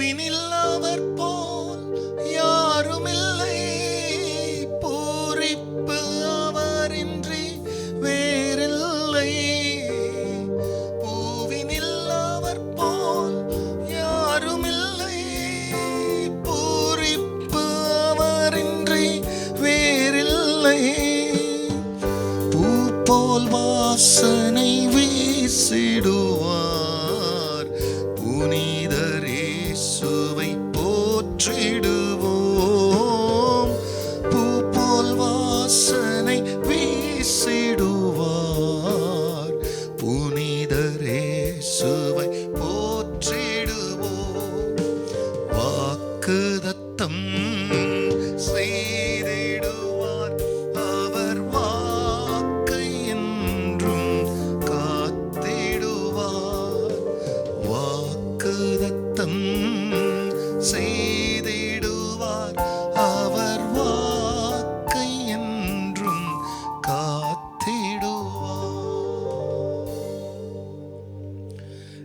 பூவினில் அவர் போல் யாருமில்லை, பூரிப்பு அவரின்றி வேறில்லை. பூவினில் அவர் போல் யாருமில்லை, பூரிப்பு அவரின்றி வேறில்லை. பூ போல் வாசனை வீசிடுவார், புனிதர் இயேசுவை போற்றிடுவோம். பூ போல் வாசனை வீசிடுவார், புனிதர் இயேசுவை போற்றிடுவோம். வாக்குதத்தம் செய்திடுவார், அவர் வாக்கை என்றும் காத்திடுவார். வாக்குதத்தம் செய்திடுவார், அவர் வாக்கை என்றும் காத்திடுவார்.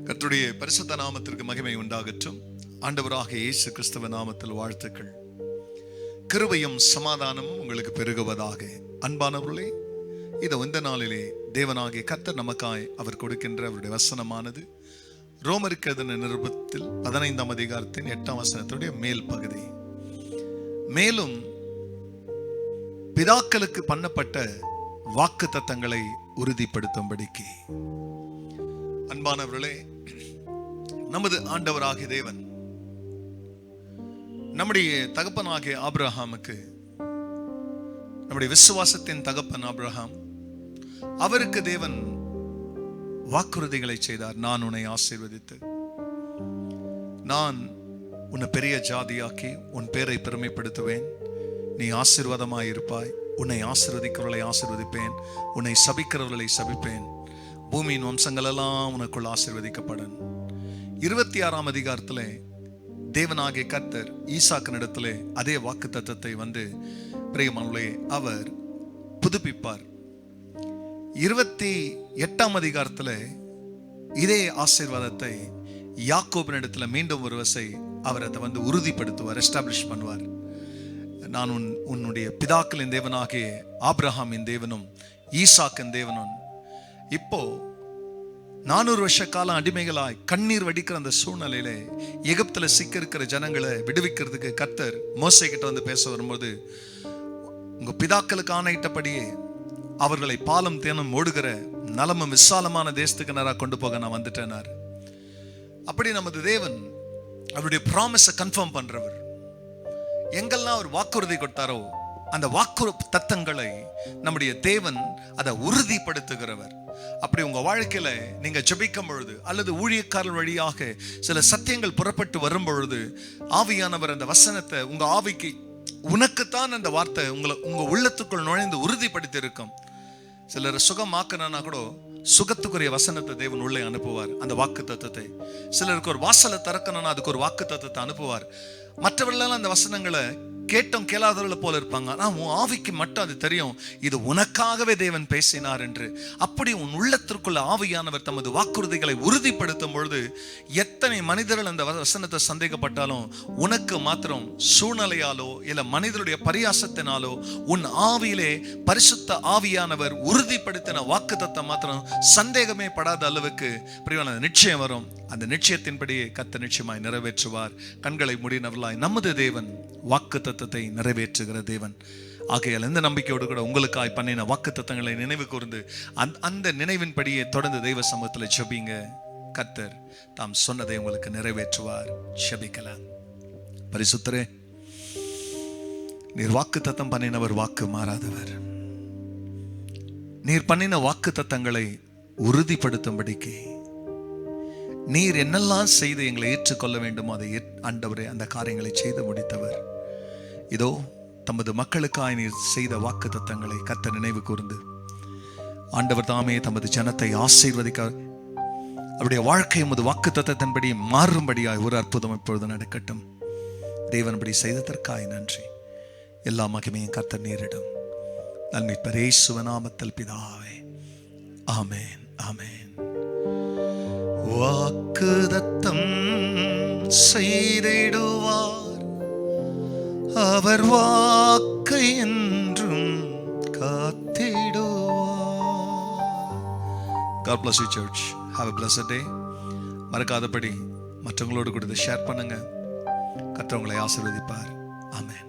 கர்த்தருடைய பரிசுத்த நாமத்திற்கு மகிமை உண்டாகட்டும். ஆண்டவராக இயேசு கிறிஸ்துவ நாமத்தில் வாழ்த்துக்கள். கிருபையும் சமாதானமும் உங்களுக்கு பெருகுவதாக. அன்பானவர்களே, இந்த நாளிலே தேவனாகிய கர்த்தர் நமக்காய் அவர் கொடுக்கின்ற அவருடைய வசனமானது ரோமருக்கு எழுதின நிருபத்தில் 15ஆம் அதிகாரத்தின் 8ஆம் வசனத்துடைய மேல் பகுதி. மேலும் பிதாக்களுக்கு பண்ணப்பட்ட வாக்கு தத்தங்களை உறுதிப்படுத்தும்படிக்கு. அன்பானவர்களே, நமது ஆண்டவராகிய தேவன் நம்முடைய தகப்பனாகிய ஆபிரகாமுக்கு, நம்முடைய விசுவாசத்தின் தகப்பன் ஆபிரகாம், அவருக்கு தேவன் வாக்குறுதிகளை செய்தார். நான் உன்னை ஆசீர்வதித்து, நான் உன்னை பெரிய ஜாதியாக்கி உன் பேரை பெருமைப்படுத்துவேன், நீ ஆசீர்வாதமாயிருப்பாய், உன்னை ஆசீர்வதிக்கிறவர்களை ஆசீர்வதிப்பேன், உன்னை சபிக்கிறவர்களை சபிப்பேன், பூமியின் வம்சங்கள் எல்லாம் உனக்குள் ஆசீர்வதிக்கப்படும். 26ஆம் அதிகாரத்திலே தேவனாகிய கர்த்தர் ஈசாக்கினிடத்திலே அதே வாக்கு தத்தத்தை பிரியமானவர்களே அவர் புதுப்பிப்பார். 28ஆம் அதிகாரத்தில் இதே ஆசீர்வாதத்தை யாக்கோபினிடத்துல மீண்டும் ஒரு வசை அவர் அதை உறுதிப்படுத்துவார், எஸ்டாப்ளிஷ் பண்ணுவார். நான் உன்னுடைய பிதாக்களின் தேவனாகிய ஆபிரகாமின் தேவனும் ஈசாக்கின் தேவனும். இப்போ 400 வருஷ காலம் அடிமைகளாய் கண்ணீர் வடிக்கிற அந்த சூழ்நிலையில எகிப்துல சிக்க இருக்கிற ஜனங்களை விடுவிக்கிறதுக்கு கர்த்தர் மோசே கிட்ட பேச வரும்போது, உங்க பிதாக்களுக்கு ஆணையிட்டபடியே அவர்களை பாலும் தேனும் ஓடுகிற நலமும் விசாலமான தேசத்துக்கு நேராக கொண்டு போக நான் வந்துட்டேனார். அப்படி நமது தேவன் அவருடைய ப்ராமிஸை கன்ஃபார்ம் பண்றவர். எங்கெல்லாம் அவர் வாக்குறுதி கொடுத்தாரோ அந்த வாக்கு தத்தங்களை நம்முடைய தேவன் அதை உறுதிப்படுத்துகிறவர். அப்படி உங்க வாழ்க்கையில நீங்க ஜெபிக்கும் பொழுது அல்லது ஊழியக்காரர் வழியாக சில சத்தியங்கள் புறப்பட்டு வரும் பொழுது ஆவியானவர் அந்த வசனத்தை உங்க ஆவிக்கு, உனக்குத்தான் அந்த வார்த்தை உங்க உள்ளத்துக்குள் நுழைந்து உறுதிப்படுத்தி இருக்கும். சிலர் சுகமாக்கணும்னா கூட சுகத்துக்குரிய வசனத்தை தேவன் உள்ளே அனுப்புவார், அந்த வாக்கு தத்தத்தை. சிலருக்கு ஒரு வாசலை திறக்கணும்னா அதுக்கு ஒரு வாக்கு தத்தத்தை அனுப்புவார். மற்றவர்களெல்லாம் அந்த வசனங்களை கேட்டும் கேளாதவர்களை போல இருப்பாங்க. ஆனா உன் ஆவிக்கு மட்டும் அது தெரியும், இது உனக்காகவே தேவன் பேசினார் என்று. அப்படி உன் உள்ளத்திற்குள்ள ஆவியானவர் தமது வாக்குறுதிகளை உறுதிப்படுத்தும் பொழுது எத்தனை மனிதர்கள் அந்த வசனத்தை சந்தேகப்பட்டாலும் உனக்கு மாத்திரம் சூழ்நிலையாலோ இல்ல மனிதருடைய பரியாசத்தினாலோ உன் ஆவியிலே பரிசுத்த ஆவியானவர் உறுதிப்படுத்தின வாக்கு தத்தம் மாத்திரம் சந்தேகமே படாத அளவுக்கு பிரியமான நிச்சயம் வரும். அந்த நிச்சயத்தின்படியே கர்த்தர் நிச்சயமாய் நிறைவேற்றுவார். கண்களை மூடினவர்களாய் நமது தேவன் வாக்கு தத்தத்தை நிறைவேற்றுகிற தேவன். ஆகையால் இந்த நம்பிக்கையோடு கூட உங்களுக்காய் பண்ணின வாக்கு தத்தங்களை நினைவு கூர்ந்து அந்த நினைவின்படியே தொடர்ந்து தெய்வ சமூகத்தில் ஜெபிங்க. கர்த்தர் தாம் சொன்னதை உங்களுக்கு நிறைவேற்றுவார். ஜெபிக்கலாம். பரிசுத்தரே, நீர் வாக்கு தத்தம் பண்ணினவர், வாக்கு மாறாதவர். நீர் பண்ணின வாக்கு தத்தங்களை உறுதிப்படுத்தும்படிக்கு நீர் என்னெல்லாம் செய்து எங்களை ஏற்றுக்கொள்ள வேண்டுமோ அதை ஆண்டவரே அந்த காரியங்களை செய்து முடித்தவர். இதோ தமது மக்களுக்காய் நீர் செய்த வாக்கு தத்தங்களை கர்த்தர் நினைவு கூர்ந்து ஆண்டவர் தாமே தமது ஜனத்தை ஆசீர்வதிக்க அவருடைய வாழ்க்கை உமது வாக்கு தத்தத்தின்படி மாறும்படியாய் ஒரு அற்புதம் இப்பொழுது நடக்கட்டும். தேவன்படி செய்ததற்காய் நன்றி. எல்லா மகிமையும் கர்த்தர் நேரிடும். நன்மைப்பர் இயேசுவின் நாமத்தில் பிதாவே, ஆமென், ஆமென். வாக்குதத்தம் செய்திடுவார், அவர் வாக்கை என்றும் காத்திடுவார். God bless you church. Have a blessed day. மறக்காதபடி மற்றவங்களோடு கூட ஷேர் பண்ணுங்க. கர்த்தர் உங்களை ஆசீர்வதிப்பார். ஆமென்.